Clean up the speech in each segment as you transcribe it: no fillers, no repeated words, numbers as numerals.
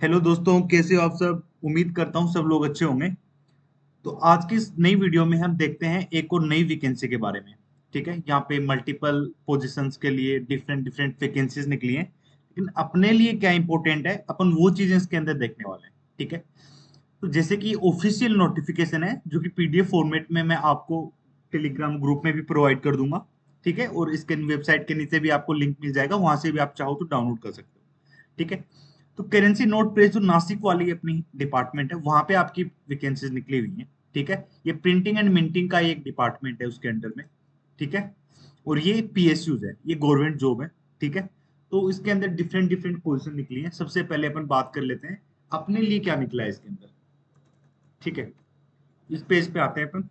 Hello दोस्तों, कैसे हो आप सब। उम्मीद करता हूँ सब लोग अच्छे होंगे। तो आज की इस नई वीडियो में हम देखते हैं एक और नई वैकेंसी के बारे में। ठीक है, यहाँ पे मल्टीपल पोजीशंस के लिए डिफरेंट डिफरेंट वैकेंसीज निकली हैं, लेकिन अपने लिए क्या इंपॉर्टेंट है अपन वो चीजें इसके अंदर देखने वाले हैं। ठीक है, तो जैसे कि ऑफिशियल नोटिफिकेशन है जो कि पीडीएफ फॉर्मेट में मैं आपको टेलीग्राम ग्रुप में भी प्रोवाइड कर दूंगा। ठीक है, और इसके वेबसाइट के नीचे भी आपको लिंक मिल जाएगा, वहां से भी आप चाहो तो डाउनलोड कर सकते हो। ठीक है, तो करेंसी नोट प्रेस जो नासिक वाली अपनी डिपार्टमेंट है वहां पे आपकी वैकेंसीज निकली हुई हैं। ठीक है, ये प्रिंटिंग एंड मिंटिंग का एक डिपार्टमेंट है उसके अंडर में। ठीक है, और ये पीएसयूज है, ये गवर्नमेंट जॉब है। ठीक है, तो इसके अंदर डिफरेंट डिफरेंट पोजीशन निकली है। सबसे पहले अपन बात कर लेते हैं अपने लिए क्या निकला है इसके अंदर। ठीक है, इस पेज पे आते हैं अपन।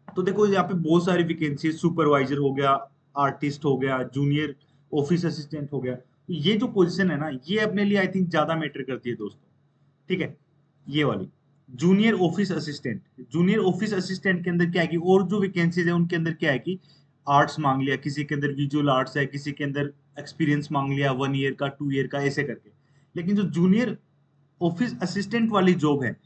तो देखो यहाँ पे बहुत सारी वैकेंसी, सुपरवाइजर हो गया, आर्टिस्ट हो गया, जूनियर ऑफिस असिस्टेंट हो गया। तो ये जो पोजीशन है ना, ये अपने लिए आई थिंक ज्यादा मैटर करती है दोस्तों। ठीक है, ये वाली junior office assistant. Junior office assistant के अंदर क्या है कि और जो वैकेंसीज है उनके अंदर क्या है कि आर्ट्स मांग लिया, किसी के अंदर विजुअल आर्ट्स है, किसी के अंदर एक्सपीरियंस मांग लिया 1 ईयर का 2 ईयर का ऐसे करके। लेकिन जो जूनियर ऑफिस असिस्टेंट वाली जॉब है,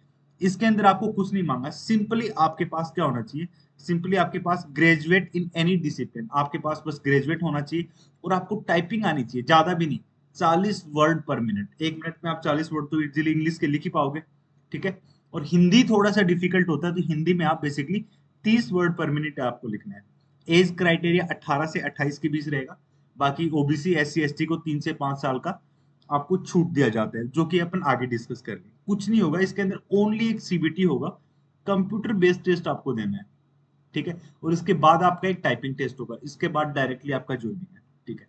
इसके अंदर आपको कुछ नहीं मांगा। सिंपली आपके पास क्या होना चाहिए, सिंपली आपके पास ग्रेजुएट इन एनी डिसिप्लिन, आपके पास बस ग्रेजुएट होना चाहिए और आपको टाइपिंग आनी चाहिए, ज्यादा भी नहीं। 40 वर्ड पर मिनट, 1 मिनट में आप 40 वर्ड तो इजीली इंग्लिश के लिख ही पाओगे। ठीक है, और हिंदी थोड़ा सा डिफिकल्ट होता है, तो हिंदी में आप बेसिकली 30 वर्ड पर मिनट आपको लिखना है। एज क्राइटेरिया 18 से 28 के बीच रहेगा। बाकी ओबीसी एससी एसटी को 3 से 5 साल का आपको छूट दिया जाता है, जो कि अपन आगे डिस्कस करेंगे। कुछ नहीं होगा इसके अंदर, ओनली एक सीबीटी होगा, कंप्यूटर बेस्ड टेस्ट आपको देना है। ठीक है, और इसके बाद आपका एक टाइपिंग टेस्ट होगा, इसके बाद डायरेक्टली आपका ज्वाइनिंग है। ठीक है,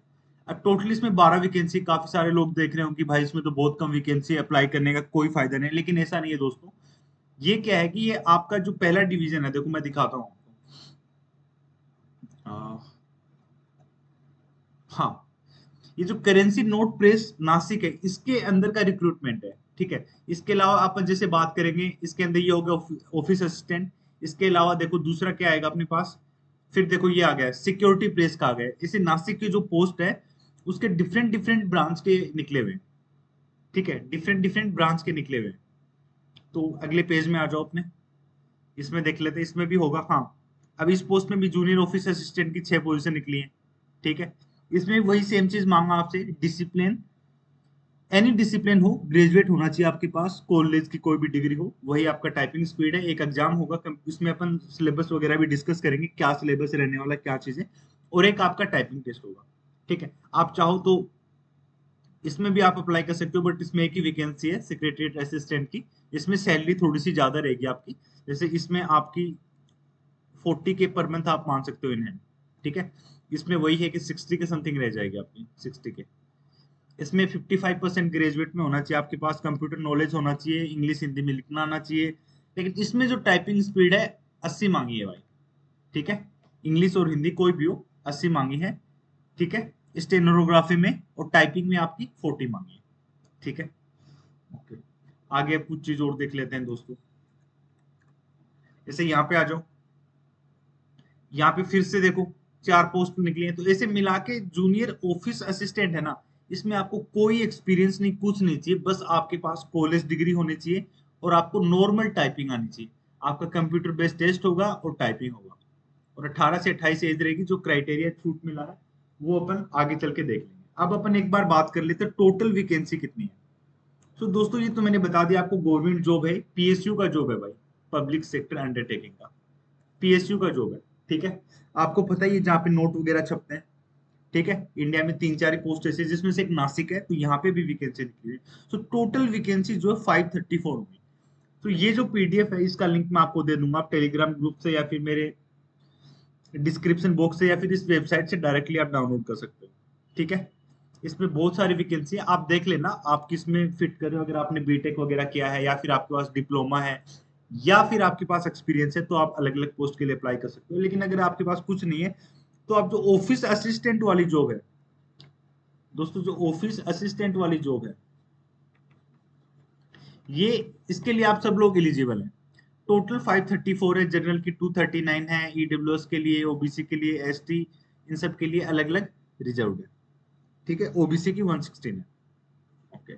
अब टोटली इसमें 12 वैकेंसी। काफी सारे लोग देख रहे हो कि भाई इसमें तो बहुत कम वैकेंसी, अप्लाई करने का कोई फायदा नहीं, लेकिन ऐसा नहीं है दोस्तों। ये क्या है कि ये आपका जो पहला डिवीजन है, देखो मैं दिखाता हूँ आपको। हाँ, ये जो करेंसी नोट प्रेस नासिक है, इसके अंदर का रिक्रूटमेंट है। ठीक है, इसके अलावा अपन जैसे बात करेंगे, इसके अंदर ये हो गया ऑफिस असिस्टेंट। इसके अलावा देखो दूसरा क्या आएगा अपने पास, फिर देखो ये आ गया सिक्योरिटी प्रेस का आ गया। इसे नासिक की जो पोस्ट है उसके डिफरेंट डिफरेंट ब्रांच के निकले हुए हैं। ठीक है, डिफरेंट डिफरेंट ब्रांच के निकले हुए हैं। तो अगले पेज में आ जाओ अपने, इसमें देख लेते हैं, इसमें भी होगा। हाँ, अब इस पोस्ट में भी जूनियर ऑफिस असिस्टेंट की 6 पोजीशन निकली है। ठीक है, इसमें वही सेम चीज मांगा आपसे, डिसिप्लिन, एनी डिसिप्लिन हो, ग्रेजुएट होना चाहिए आपके पास, कॉलेज की कोई भी डिग्री हो, वही आपका टाइपिंग स्पीड है। एक एग्जाम होगा, इसमें अपन सिलेबस वगैरह भी डिस्कस करेंगे, क्या सिलेबस रहने वाला, क्या चीजें, और एक आपका टाइपिंग टेस्ट होगा। ठीक है, आप चाहो तो इसमें भी आप अप्लाई कर सकते हो, बट इसमें एक ही वैकेंसी है सेक्रेटरीट असिस्टेंट की। इसमें सैलरी थोड़ी सी ज्यादा रहेगी आपकी, जैसे इसमें आपकी 40K पर मंथ आप मान सकते हो इन हैंड। ठीक है, इसमें वही है कि 60 के समथिंग रह जाएगी आपकी, 60K। इसमें 55% ग्रेजुएट में होना चाहिए आपके पास, कंप्यूटर नॉलेज होना चाहिए, इंग्लिश हिंदी में लिखना आना चाहिए। लेकिन इसमें जो टाइपिंग स्पीड है 80 मांगी है भाई। ठीक है, इंग्लिश और हिंदी कोई भी हो, 80 मांगी है। ठीक है, स्टेनोग्राफी में और टाइपिंग में आपकी 40 मांगी है। ठीक है, ओके। आगे अब कुछ चीज और देख लेते हैं दोस्तों, जैसे यहाँ पे आ जाओ। यहाँ पे फिर से देखो 4 पोस्ट निकली है, तो ऐसे मिला के जूनियर ऑफिस असिस्टेंट है ना, इसमें आपको कोई एक्सपीरियंस नहीं, कुछ नहीं चाहिए, बस आपके पास कॉलेज डिग्री होनी चाहिए और आपको नॉर्मल टाइपिंग आनी चाहिए। आपका कंप्यूटर बेस्ड टेस्ट होगा और टाइपिंग होगा, और 18 से 28 एज रहेगी। जो क्राइटेरिया छूट मिला है वो अपन आगे चल के देख लेंगे। अब अपन एक बार बात कर लेते हैं टोटल वैकेंसी कितनी है। तो दोस्तों ये तो मैंने बता दिया आपको, गवर्नमेंट जॉब है, पीएसयू का जॉब है भाई, पब्लिक सेक्टर अंडरटेकिंग का पीएसयू का जॉब है। ठीक है, आपको पता ही है जहाँ पे नोट वगैरह छपते हैं। ठीक है, इंडिया में 3 4 पोस्ट ऐसे जिसमें से एक नासिक है, तो यहाँ पे भी वैकेंसी निकली है। तो टोटल वैकेंसी जो है 534 होगी। तो ये जो पीडीएफ है इसका लिंक मैं आपको दे दूंगा, आप टेलीग्राम ग्रुप से या फिर मेरे डिस्क्रिप्शन बॉक्स से या फिर इस वेबसाइट से डायरेक्टली आप डाउनलोड कर सकते हो। ठीक है, इसमें बहुत सारी वैकेंसी है, आप देख लेना आप किस में फिट कर रहे हो। अगर आपने बीटेक वगैरह किया है, या फिर आपके पास डिप्लोमा है, या फिर आपके पास एक्सपीरियंस है, तो आप अलग अलग पोस्ट के लिए अप्लाई कर सकते हो। लेकिन अगर आपके पास कुछ नहीं है, तो आप जो ऑफिस असिस्टेंट वाली जॉब है दोस्तों, जो ऑफिस असिस्टेंट वाली जॉब है, ये इसके लिए आप सब लोग एलिजिबल हैं। टोटल 534 है, जनरल की 239 है, ईडब्ल्यूएस के लिए, ओबीसी के लिए, एसटी, इन सब के लिए अलग अलग रिजर्व है। ठीक है, ओबीसी की 116 है। ओके,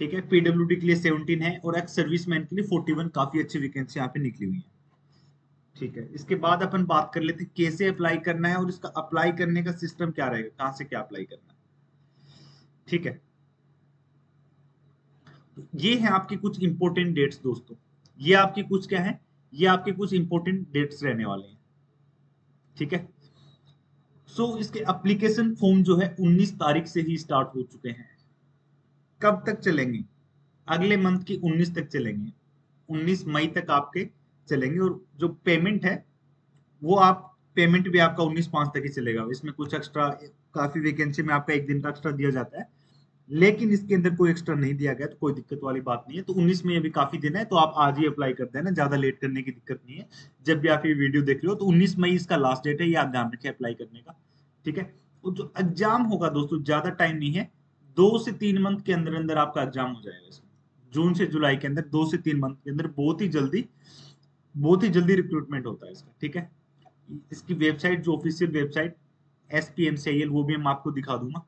ठीक है। पीडब्ल्यूडी के लिए 17 है और एक्स सर्विसमैन के लिए 41, काफी अच्छी वैकेंसी यहाँ पे निकली हुई है। ठीक है, इसके बाद अपन बात कर लेते हैं कैसे अप्लाई करना है और इसका अप्लाई करने का सिस्टम क्या रहेगा, कहाँ से क्या अप्लाई करना है। ठीक है, ये है आपकी कुछ इंपॉर्टेंट डेट्स दोस्तों। ये आपकी कुछ क्या है, ये आपके कुछ इंपॉर्टेंट डेट्स रहने वाले हैं। ठीक है, इसके एप्लीकेशन फॉर्म जो है 19 तारीख से ही स्टार्ट हो चुके हैं। कब तक चलेंगे, अगले मंथ की 19 तक चलेंगे, 19 मई तक आपके चलेंगे। और जो पेमेंट है वो आप, पेमेंट भी आपका 19/5 तक ही चलेगा। इसमें कुछ एक्स्ट्रा, काफी वैकेंसी में आपका एक दिन का एक्स्ट्रा दिया जाता है, लेकिन इसके अंदर कोई एक्स्ट्रा नहीं दिया गया, तो कोई दिक्कत वाली बात नहीं है। तो 19 में अभी काफी दिन है, तो आप आज ही अप्लाई कर देना, ज्यादा लेट करने की दिक्कत नहीं है। जब भी आप ये वीडियो देख रहे हो तो 19 मई इसका लास्ट डेट है, ये आप ध्यान रखें अप्लाई करने का। ठीक है, और जो एग्जाम होगा दोस्तों, ज्यादा टाइम नहीं है, 2 से 3 मंथ के अंदर अंदर आपका एग्जाम हो जाएगा इसमें। जून से जुलाई के अंदर 2 से 3 मंथ के अंदर बहुत ही जल्दी रिक्रूटमेंट होता है इसका। ठीक है, इसकी वेबसाइट, जो ऑफिशियल वेबसाइट SPMCIL, वो भी मैं आपको दिखा दूंगा।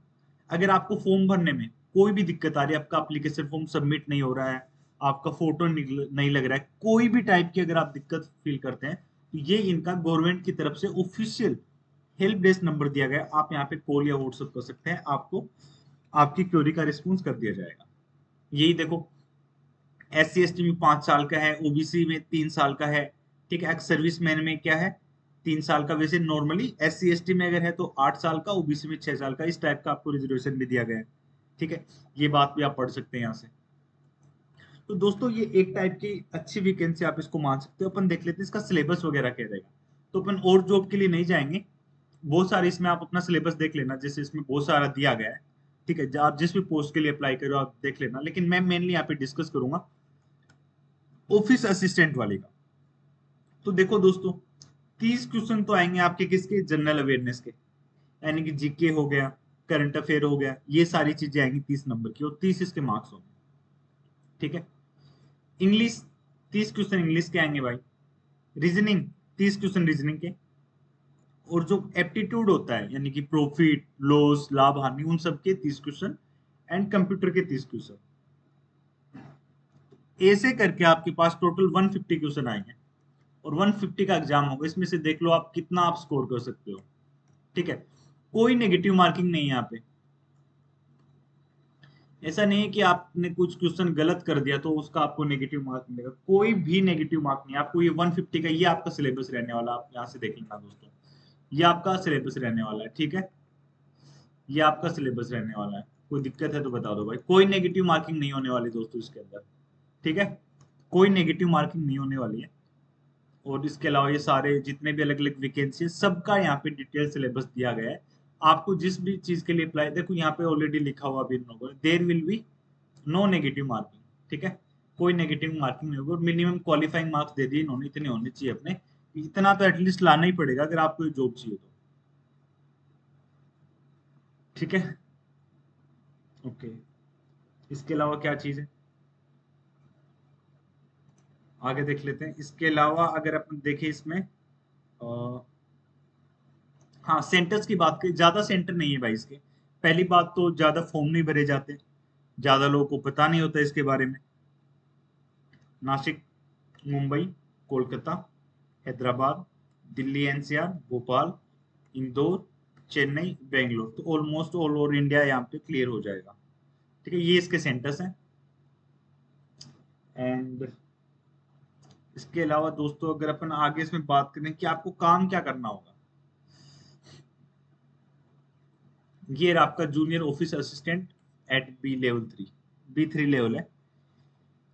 अगर आपको फॉर्म भरने में कोई भी दिक्कत आ रही है, आपका एप्लीकेशन फॉर्म सबमिट नहीं हो रहा है, आपका फोटो नहीं लग रहा है, कोई भी टाइप की अगर आप दिक्कत फील करते हैं, तो ये इनका गवर्नमेंट की तरफ से ऑफिशियल हेल्प डेस्क नंबर दिया गया है। आप यहाँ पे कॉल या व्हाट्सएप कर सकते हैं, आपको आपकी क्वेरी का रिस्पॉन्स कर दिया जाएगा। यही देखो, SC ST में 5 साल का है, OBC में 3 साल का है। ठीक है, एक्स सर्विस मैन में क्या है, 3 साल का। वैसे नॉर्मली SC ST में अगर है तो 8 साल का, OBC में 6 साल का। इस टाइप का आपको रिजर्वेशन भी दिया गया है। ठीक है, ये बात भी आप पढ़ सकते हैं यहाँ से। तो दोस्तों ये एक टाइप की अच्छी वैकेंसी आप इसको मान सकते हो। अपन देख लेते हैं इसका सिलेबस वगैरह क्या रहेगा। तो अपन और जॉब के लिए नहीं जाएंगे, बहुत सारे इसमें आप अपना सिलेबस देख लेना, जैसे इसमें बहुत सारा दिया गया है। ठीक है, आप जिस भी पोस्ट के लिए अप्लाई करो आप देख लेना, लेकिन मैं मेनली यहाँ पे डिस्कस करूंगा ऑफिस असिस्टेंट वाले का। तो देखो दोस्तों, 30 क्वेश्चन तो आएंगे आपके किसके, जनरल अवेयरनेस के, यानी कि जीके हो गया, करंट अफेयर हो गया, ये सारी चीजें आएंगी 30 नंबर की, और 30 इसके मार्क्स होंगे। ठीक है, इंग्लिश, 30 क्वेश्चन इंग्लिश के आएंगे भाई। रीजनिंग, 30 क्वेश्चन रीजनिंग के। और जो एप्टीट्यूड होता है, यानी कि प्रॉफिट लॉस, लाभ हानि, उन सब के 30 क्वेश्चन। एंड कंप्यूटर के 30 क्वेश्चन। ऐसे करके आपके पास टोटल 150 क्वेश्चन आएंगे, और 150 का एग्जाम होगा। इसमें से देख लो आप कितना आप स्कोर कर सकते हो। ठीक है, कोई नेगेटिव मार्किंग नहीं है यहाँ पे। ऐसा नहीं है कि आपने कुछ क्वेश्चन गलत कर दिया तो उसका आपको नेगेटिव मार्क मिलेगा, कोई भी नेगेटिव मार्क नहीं। आपको ये 150 का, ये आपका सिलेबस रहने वाला, आप यहाँ से देख लेना दोस्तों, ये आपका सिलेबस रहने वाला है। ठीक है, ये आपका सिलेबस रहने वाला है। कोई दिक्कत है तो बता दो भाई। कोई नेगेटिव मार्किंग नहीं होने वाली दोस्तों इसके अंदर। ठीक है, कोई नेगेटिव मार्किंग नहीं होने वाली है। और इसके अलावा ये सारे जितने भी अलग अलग वैकेंसी है, सबका यहाँ पे डिटेल सिलेबस दिया गया है। आपको जिस भी चीज के लिए अप्लाई, देखो यहाँ पे ऑलरेडी लिखा हुआ भी इन लोगों ने, there will be no negative marking. ठीक है, कोई नेगेटिव मार्किंग नहीं होगी। और मिनिमम क्वालिफाइंग मार्क्स दे दिए इन्होंने, इतने होने चाहिए अपने, इतना तो एटलीस्ट लाना ही पड़ेगा अगर आपको जॉब चाहिए तो। ठीक है, ओके। इसके अलावा क्या चीज है, आगे देख लेते हैं। इसके अलावा अगर अपन देखें इसमें, हाँ सेंटर्स की बात करें, ज्यादा सेंटर नहीं है भाई इसके। पहली बात तो ज्यादा फॉर्म नहीं भरे जाते, ज्यादा लोगों को पता नहीं होता इसके बारे में। नासिक, मुंबई, कोलकाता, हैदराबाद, दिल्ली NCR, भोपाल, इंदौर, चेन्नई, बेंगलोर, तो ऑलमोस्ट ऑल ओवर इंडिया यहाँ पे क्लियर हो जाएगा। ठीक है, ये इसके सेंटर्स हैं। एंड इसके अलावा दोस्तों अगर अपन आगे इसमें बात करें कि आपको काम क्या करना होगा, ये रहा आपका junior office assistant at B level 3, B3 level है।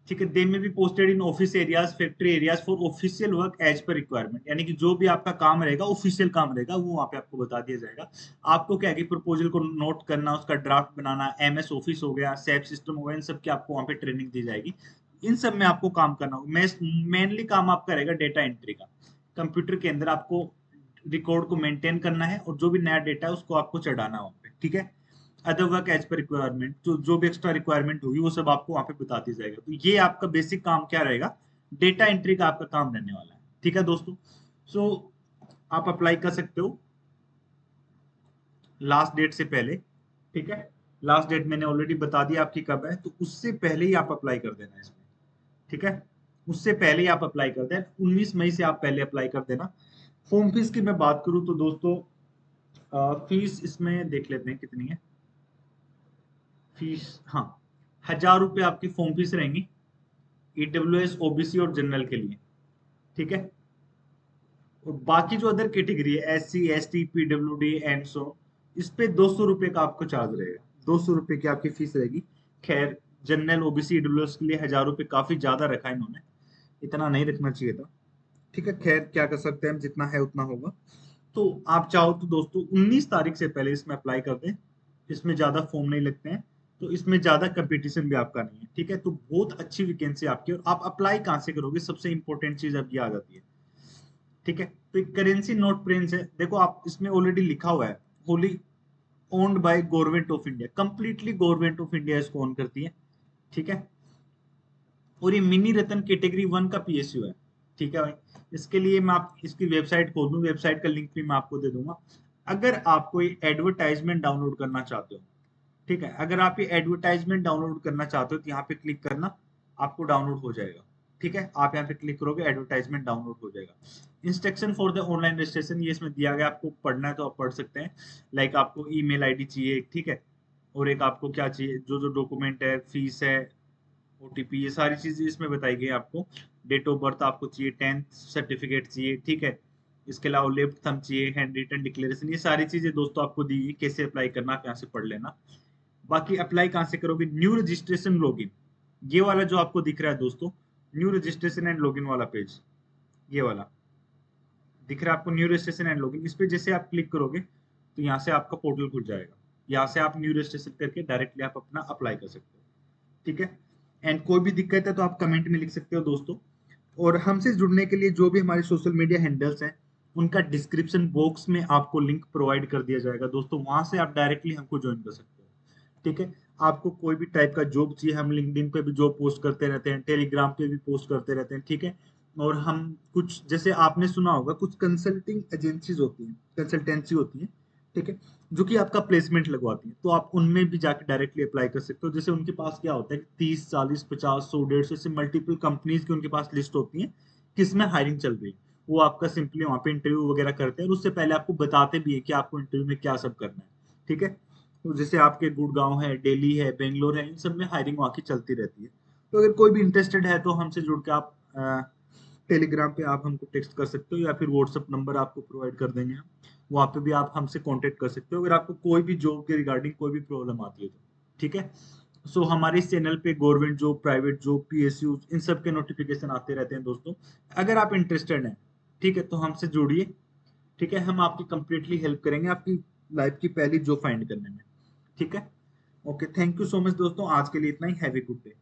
ठीक है, they may be posted in office areas, factory areas for official work as per requirement, यानी कि जो भी आपका काम रहेगा, ऑफिशियल काम रहेगा, वो वहाँ पे आपको बता दिया जाएगा। आपको क्या है कि प्रपोजल को नोट करना, उसका ड्राफ्ट बनाना, MS ऑफिस हो गया, SAP सिस्टम हो गया, इन सब की आपको वहाँ पे ट्रेनिंग दी जाएगी। इन सब में आपको काम करना होगा। मेनली काम आपका रहेगा डेटा एंट्री का। कंप्यूटर के अंदर आपको रिकॉर्ड को मेंटेन करना है, और जो भी नया डेटा है उसको आपको चढ़ाना है वहाँ पे। ठीक है, other work as per requirement, जो भी एक्स्ट्रा रिक्वायरमेंट होगी वो सब आपको वहां पे बता दी जाएगा। तो ये आपका बेसिक काम क्या रहेगा, डेटा एंट्री का आपका काम रहने वाला है। ठीक है दोस्तों, सो आप अप्लाई कर सकते हो लास्ट डेट से पहले। ठीक है, लास्ट डेट मैंने ऑलरेडी बता दिया आपकी कब है, तो उससे पहले ही आप अप्लाई कर देना इसमें, ठीक है। उससे पहले ही आप अप्लाई कर दें, 19 मई से आप पहले अप्लाई कर देना। फॉर्म फीस की मैं बात करूं तो दोस्तों फीस इसमें देख लेते हैं कितनी है फीस। हाँ, 1000 रुपये आपकी फॉर्म फीस रहेंगी, ईडब्ल्यूएस, ओबीसी और जनरल के लिए, ठीक है। और बाकी जो अदर कैटेगरी है, SC ST PWD and so, इस पे 200 रुपये का आपको चार्ज रहेगा, 200 रुपये की आपकी फीस रहेगी। खैर, जनरल, ओबीसी, ईडब्ल्यूएस के लिए 1000 रुपये काफी ज्यादा रखा है इन्होंने, इतना नहीं रखना चाहिए था, ठीक है। खैर, क्या कर सकते हैं हम, जितना है उतना होगा। तो आप चाहो तो दोस्तों 19 तारीख से पहले इसमें अप्लाई कर दें, इसमें ज्यादा फॉर्म नहीं लगते हैं, तो इसमें ज्यादा कंपटीशन भी आपका नहीं है, ठीक है। तो बहुत अच्छी वैकेंसी आपकी। और आप अप्लाई कहाँ से करोगे, सबसे इंपॉर्टेंट चीज अब ये आ जाती है, ठीक है। तो एक करेंसी नोट प्रिंट है, देखो आप इसमें ऑलरेडी लिखा हुआ है, wholly owned by government of India, completely government of India इसको ओन करती है, ठीक है। और ये मिनी रतन कैटेगरी 1 का PSU है, ठीक है भाई। इसके लिए मैं आप इसकी वेबसाइट खोल दूं, वेबसाइट का लिंक भी मैं आपको दे दूंगा। अगर आप कोई एडवर्टाइजमेंट डाउनलोड करना चाहते हो, ठीक है, अगर आप ये एडवर्टाइजमेंट डाउनलोड करना चाहते हो तो यहाँ पे क्लिक करना, आपको डाउनलोड हो जाएगा, ठीक है। आप यहाँ पे क्लिक करोगे, एडवर्टाइजमेंट डाउनलोड हो जाएगा। Instruction for the online registration, ये इसमें दिया गया, आपको पढ़ना है तो आप पढ़ सकते हैं। लाइक आपको ईमेल आईडी चाहिए, ठीक है, और एक आपको क्या चाहिए, जो जो डॉक्यूमेंट है, फीस है, OTP, ये सारी चीजें इसमें बताई गई है आपको। डेट ऑफ बर्थ आपको चाहिए, 10th सर्टिफिकेट चाहिए, ठीक है। इसके अलावा लेफ्ट थंब चाहिए, हैंड रिटन डिक्लेरेशन, ये सारी चीजें दोस्तों आपको दी गई, कैसे अप्लाई करना आप यहाँ से पढ़ लेना। बाकी अप्लाई कहाँ से करोगे, न्यू रजिस्ट्रेशन लॉगिन, ये वाला जो आपको दिख रहा है दोस्तों, न्यू रजिस्ट्रेशन एंड लॉगिन वाला पेज, ये वाला दिख रहा है आपको, न्यू रजिस्ट्रेशन एंड लॉगिन। इस पे जैसे आप क्लिक करोगे तो यहाँ से आपका पोर्टल खुल जाएगा, यहाँ से आप न्यू रजिस्ट्रेशन करके डायरेक्टली आप अपना अप्लाई कर सकते हो, ठीक है। एंड कोई भी दिक्कत है तो आप कमेंट में लिख सकते हो दोस्तों। और हमसे जुड़ने के लिए जो भी हमारे सोशल मीडिया हैंडल्स हैं, उनका डिस्क्रिप्शन बॉक्स में आपको लिंक प्रोवाइड कर दिया जाएगा दोस्तों, वहां से आप डायरेक्टली हमको ज्वाइन कर सकते हो, ठीक है। आपको कोई भी टाइप का जॉब चाहिए, हम लिंक्डइन पे भी जॉब पोस्ट करते रहते हैं, टेलीग्राम पे भी पोस्ट करते रहते हैं, ठीक है। और हम कुछ, जैसे आपने सुना होगा, कुछ कंसल्टिंग एजेंसीज होती हैं, कंसल्टेंसी होती है, ठीक है, जो कि आपका प्लेसमेंट लगवाती है, तो आप उनमें भी जाके डायरेक्टली अप्लाई कर सकते हो। जैसे उनके पास क्या होता है कि 30 40 50 100 150 ऐसे मल्टीपल कंपनीज की उनके पास लिस्ट होती है, किसमें हायरिंग चल रही है। वो आपका सिंपली वहां पे इंटरव्यू वगैरह करते हैं, और उससे पहले आपको बताते भी है कि आपको इंटरव्यू में क्या सब करना है, ठीक है। तो जैसे आपके गुड़गांव है, दिल्ली है, बेंगलोर है, इन सब में हायरिंग वहाँ की चलती रहती है। तो अगर कोई भी इंटरेस्टेड है तो हमसे जुड़ के आप टेलीग्राम पे आप हमको टेक्स्ट कर सकते हो, या फिर व्हाट्सअप नंबर आपको प्रोवाइड कर देंगे हम, वहाँ पे भी आप हमसे कांटेक्ट कर सकते हो अगर आपको कोई भी जॉब के रिगार्डिंग कोई भी प्रॉब्लम आती है तो, ठीक है। सो हमारे इस चैनल पे government job, private job, PSU, इन सब के नोटिफिकेशन आते रहते हैं दोस्तों। अगर आप इंटरेस्टेड हैं, ठीक है, तो हमसे जुड़िए, ठीक है। हम आपकी कंप्लीटली हेल्प करेंगे आपकी लाइफ की पहली जॉब फाइंड करने में, ठीक है। Okay, thank you so much दोस्तों, आज के लिए इतना ही। Have a good day.